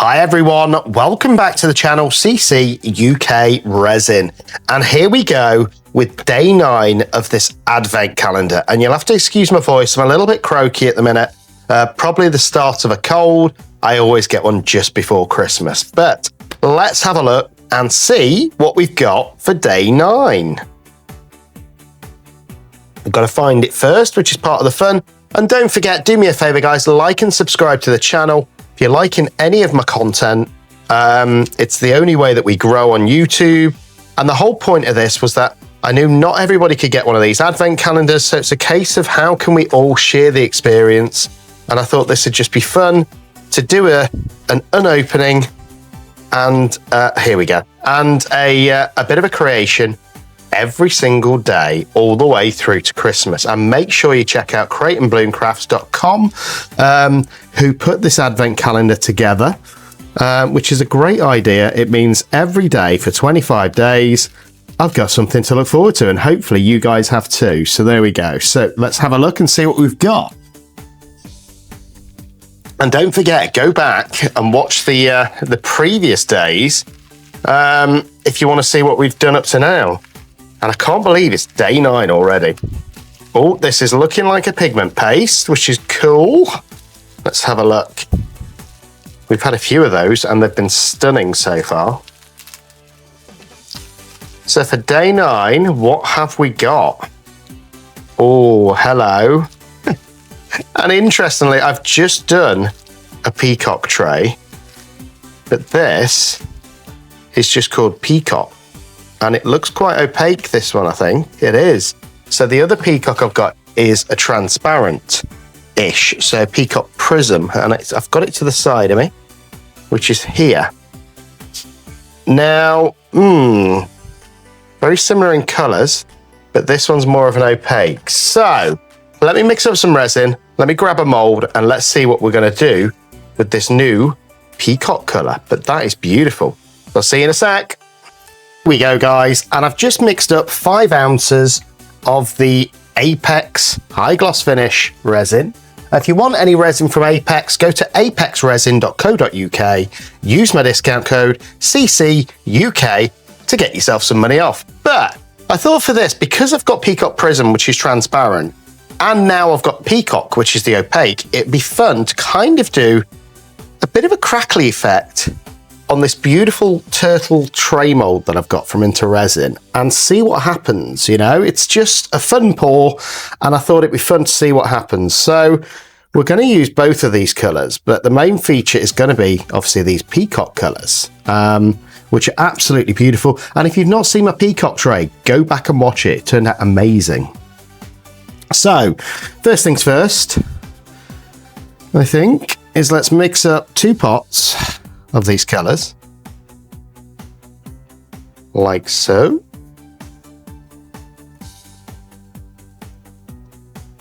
Hi everyone, welcome back to the channel CCUK Resin. And here we go with day 9 of this advent calendar. And you'll have to excuse my voice, I'm a little bit croaky at the minute. Probably the start of a cold. I always get one just before Christmas. But let's have a look and see what we've got for day 9. I've got to find it first, which is part of the fun. And don't forget, do me a favor guys, like and subscribe to the channel. If you're liking any of my content, it's the only way that we grow on YouTube. And the whole point of this was that I knew not everybody could get one of these advent calendars. So it's a case of how can we all share the experience? And I thought this would just be fun to do an unopening and here we go. And a bit of a creation every single day all the way through to Christmas. And make sure you check out createandbloomcrafts.com who put this advent calendar together, which is a great idea. It means every day for 25 days I've got something to look forward to, and hopefully you guys have too. So there we go. So let's have a look and see what we've got. And don't forget, go back and watch the previous days if you want to see what we've done up to now. And I can't believe it's day 9 already. Oh, this is looking like a pigment paste, which is cool. Let's have a look. We've had a few of those and they've been stunning so far. So for day 9, what have we got? Oh, hello. And interestingly, I've just done a peacock tray, but this is just called Peacock. And it looks quite opaque, this one, I think. It is. So the other peacock I've got is a transparent-ish, so peacock prism. And I've got it to the side of me, which is here. Now, very similar in colours, but this one's more of an opaque. So let me mix up some resin, let me grab a mould, and let's see what we're going to do with this new peacock colour. But that is beautiful. I'll see you in a sec. Here we go guys, and I've just mixed up 5 ounces of the Apex High Gloss Finish resin. If you want any resin from Apex, go to apexresin.co.uk, use my discount code CCUK to get yourself some money off. But I thought for this, because I've got Peacock Prism, which is transparent, and now I've got Peacock, which is the opaque, it'd be fun to kind of do a bit of a crackly effect on this beautiful turtle tray mold that I've got from Resin and see what happens. You know, it's just a fun pour, and I thought it'd be fun to see what happens. So we're going to use both of these colors, but the main feature is going to be obviously these peacock colors, which are absolutely beautiful. And if you've not seen my peacock tray, go back and watch it. It turned out amazing. So first things first, I think, is let's mix up 2 pots of these colors, like so.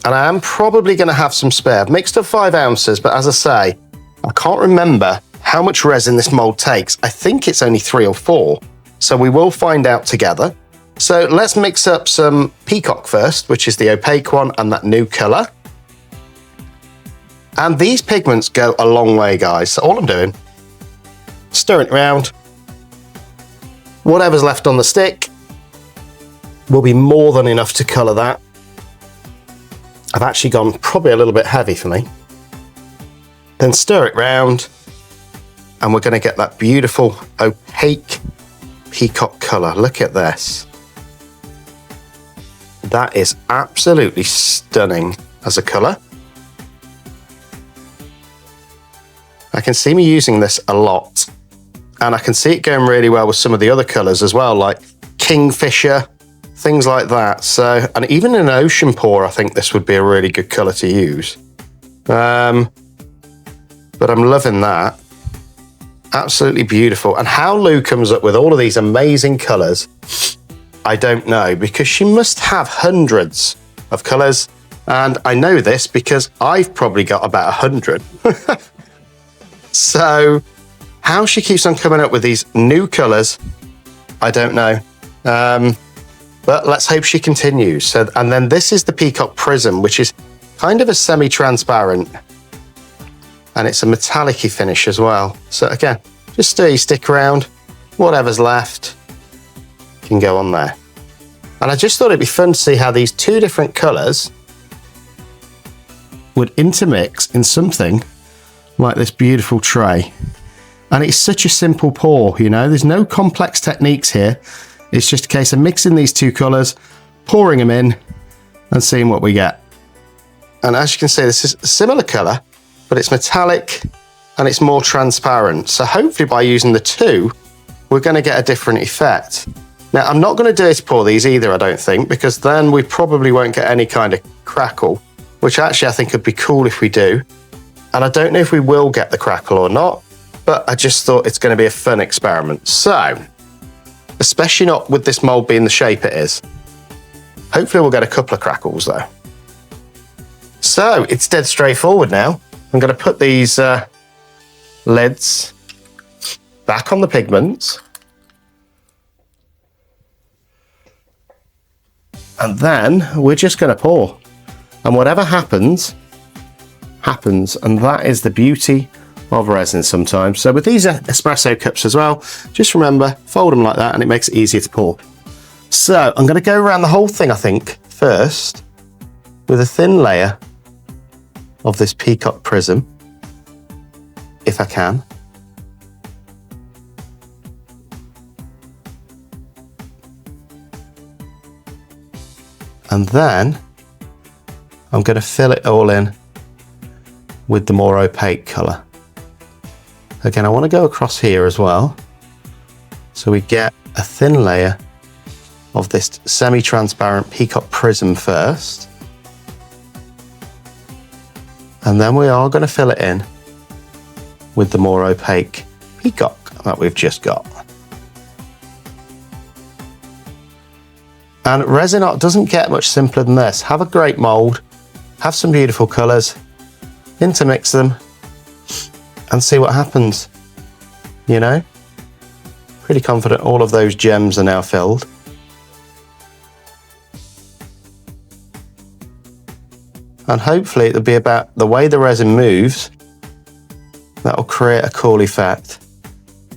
And I am probably going to have some spare. I've mixed up 5 ounces, but as I say, I can't remember how much resin this mold takes. I think it's only 3 or 4, so we will find out together. So let's mix up some peacock first, which is the opaque one, and that new color. And these pigments go a long way, guys. So all I'm doing, stir it around. Whatever's left on the stick will be more than enough to colour that. I've actually gone probably a little bit heavy for me. Then stir it round, and we're going to get that beautiful opaque peacock colour. Look at this. That is absolutely stunning as a colour. I can see me using this a lot. And I can see it going really well with some of the other colours as well, like Kingfisher, things like that. So, and even in an ocean pour, I think this would be a really good colour to use. But I'm loving that. Absolutely beautiful. And how Lou comes up with all of these amazing colours, I don't know, because she must have hundreds of colours. And I know this because I've probably got about 100. So how she keeps on coming up with these new colours, I don't know. But let's hope she continues. So, and then this is the Peacock Prism, which is kind of a semi-transparent. and it's a metallic-y finish as well. So again, just stir your stick around, whatever's left can go on there. And I just thought it'd be fun to see how these two different colours would intermix in something like this beautiful tray. And it's such a simple pour, you know, there's no complex techniques here. It's just a case of mixing these two colours, pouring them in and seeing what we get. And as you can see, this is a similar colour, but it's metallic and it's more transparent. So hopefully by using the two, we're going to get a different effect. Now, I'm not going to dirty pour these either, I don't think, because then we probably won't get any kind of crackle, which actually I think would be cool if we do. And I don't know if we will get the crackle or not, but I just thought it's going to be a fun experiment. So, especially not with this mould being the shape it is. Hopefully we'll get a couple of crackles though. So, it's dead straightforward now. I'm going to put these lids back on the pigments. And then we're just going to pour. And whatever happens, happens. And that is the beauty of resin sometimes. So with these espresso cups as well, just remember, fold them like that and it makes it easier to pour. So I'm going to go around the whole thing, I think, first with a thin layer of this Peacock Prism, if I can. And then I'm going to fill it all in with the more opaque colour. Again, I want to go across here as well, so we get a thin layer of this semi-transparent Peacock Prism first. And then we are going to fill it in with the more opaque Peacock that we've just got. And resin art doesn't get much simpler than this. Have a great mould, have some beautiful colours, intermix them, and see what happens. You know? Pretty confident all of those gems are now filled. And hopefully it'll be about the way the resin moves that will create a cool effect.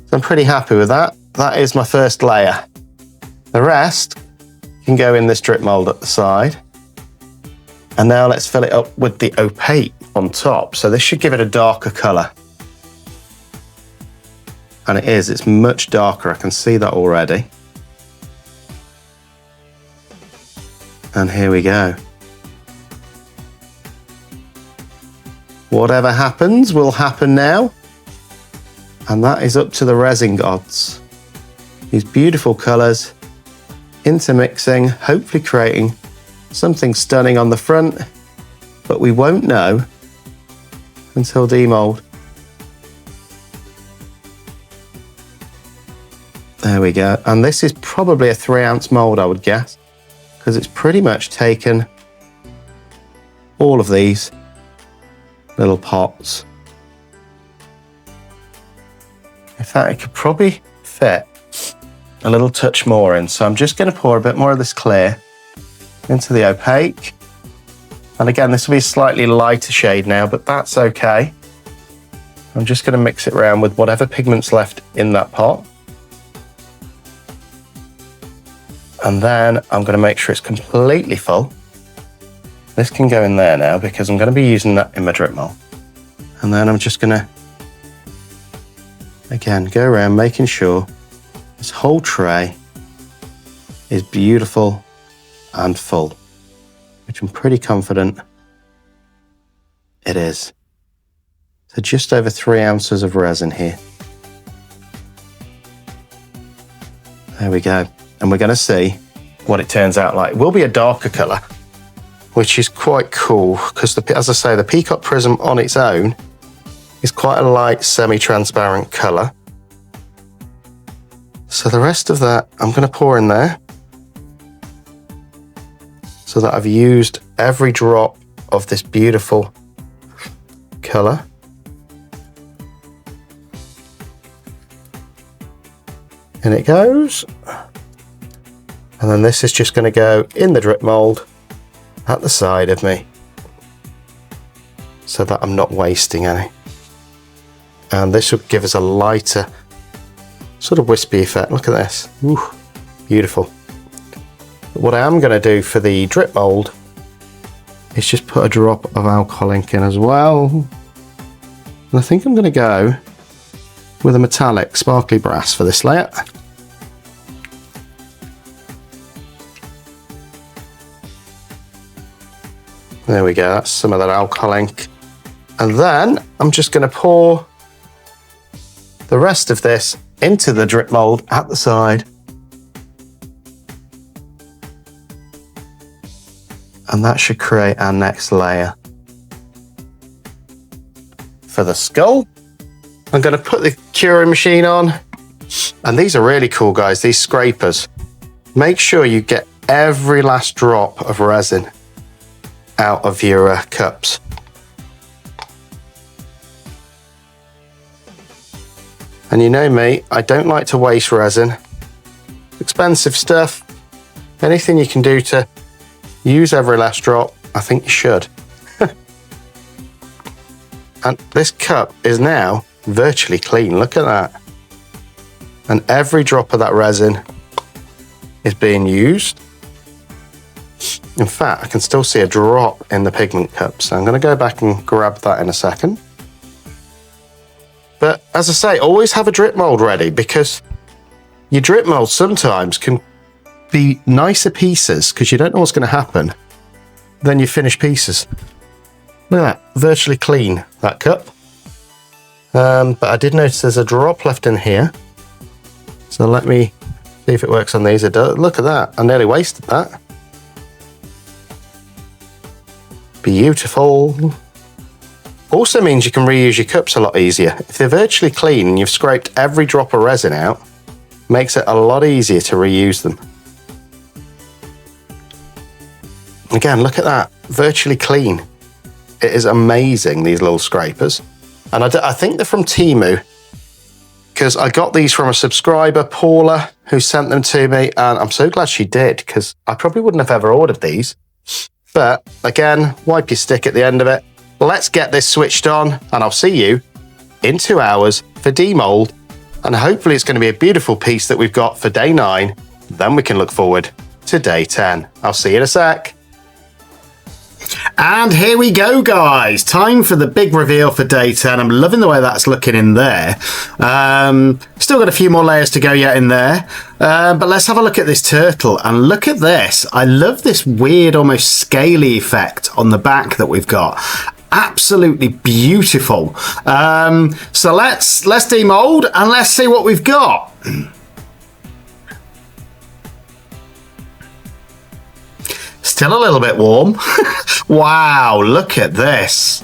So I'm pretty happy with that. That is my first layer. The rest can go in this drip mould at the side. And now let's fill it up with the opaque on top. So this should give it a darker colour. And it is, it's much darker, I can see that already. And here we go. Whatever happens will happen now. And that is up to the resin gods. These beautiful colours, intermixing, hopefully creating something stunning on the front, but we won't know until demould. There we go. And this is probably a 3-ounce mould, I would guess, because it's pretty much taken all of these little pots. In fact, it could probably fit a little touch more in. So I'm just going to pour a bit more of this clear into the opaque. And again, this will be a slightly lighter shade now, but that's okay. I'm just going to mix it around with whatever pigment's left in that pot. And then I'm going to make sure it's completely full. This can go in there now because I'm going to be using that in my drip mould. And then I'm just going to, again, go around making sure this whole tray is beautiful and full, which I'm pretty confident it is. So just over 3 ounces of resin here. There we go. And we're going to see what it turns out like. It will be a darker colour, which is quite cool because, as I say, the Peacock Prism on its own is quite a light semi-transparent colour. So the rest of that I'm going to pour in there so that I've used every drop of this beautiful colour. In it goes. And then this is just going to go in the drip mould at the side of me so that I'm not wasting any. And this will give us a lighter sort of wispy effect. Look at this. Ooh, beautiful. But what I am going to do for the drip mould is just put a drop of alcohol ink in as well. And I think I'm going to go with a metallic sparkly brass for this layer. There we go, that's some of that alcohol ink. And then I'm just going to pour the rest of this into the drip mould at the side. And that should create our next layer. For the skull, I'm going to put the curing machine on. And these are really cool, guys, these scrapers. Make sure you get every last drop of resin out of your cups. And you know me, I don't like to waste resin. Expensive stuff. Anything you can do to use every last drop, I think you should. And this cup is now virtually clean, look at that. And every drop of that resin is being used. In fact, I can still see a drop in the pigment cup, so I'm going to go back and grab that in a second. But as I say, always have a drip mould ready, because your drip mould sometimes can be nicer pieces because you don't know what's going to happen than your finished pieces. Look at that, virtually clean, that cup. But I did notice there's a drop left in here. So let me see if it works on these. It does. Look at that, I nearly wasted that. Beautiful. Also means you can reuse your cups a lot easier. If they're virtually clean and you've scraped every drop of resin out, makes it a lot easier to reuse them. Again, look at that, virtually clean. It is amazing, these little scrapers. And I think they're from Temu, because I got these from a subscriber, Paula, who sent them to me, and I'm so glad she did, because I probably wouldn't have ever ordered these. But again, wipe your stick at the end of it. Let's get this switched on, and I'll see you in 2 hours for demould. And hopefully it's going to be a beautiful piece that we've got for day 9. Then we can look forward to day 10. I'll see you in a sec. And here we go, guys. Time for the big reveal for day 10. I'm loving the way that's looking in there. Still got a few more layers to go yet in there. But let's have a look at this turtle. And look at this. I love this weird, almost scaly effect on the back that we've got. Absolutely beautiful. So let's demould and let's see what we've got. Still a little bit warm. Wow, look at this.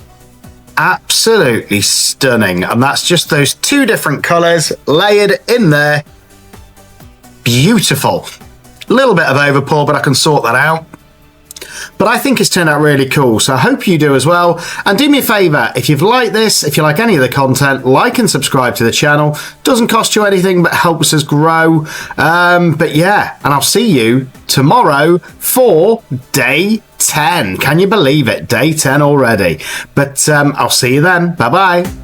Absolutely stunning. And that's just those 2 different colours layered in there. Beautiful. A little bit of overpour, but I can sort that out. But I think it's turned out really cool, so I hope you do as well. And do me a favour, if you've liked this, if you like any of the content, like and subscribe to the channel. Doesn't cost you anything, but helps us grow. But yeah, and I'll see you tomorrow for day 10. Can you believe it? Day 10 already. But I'll see you then. Bye-bye.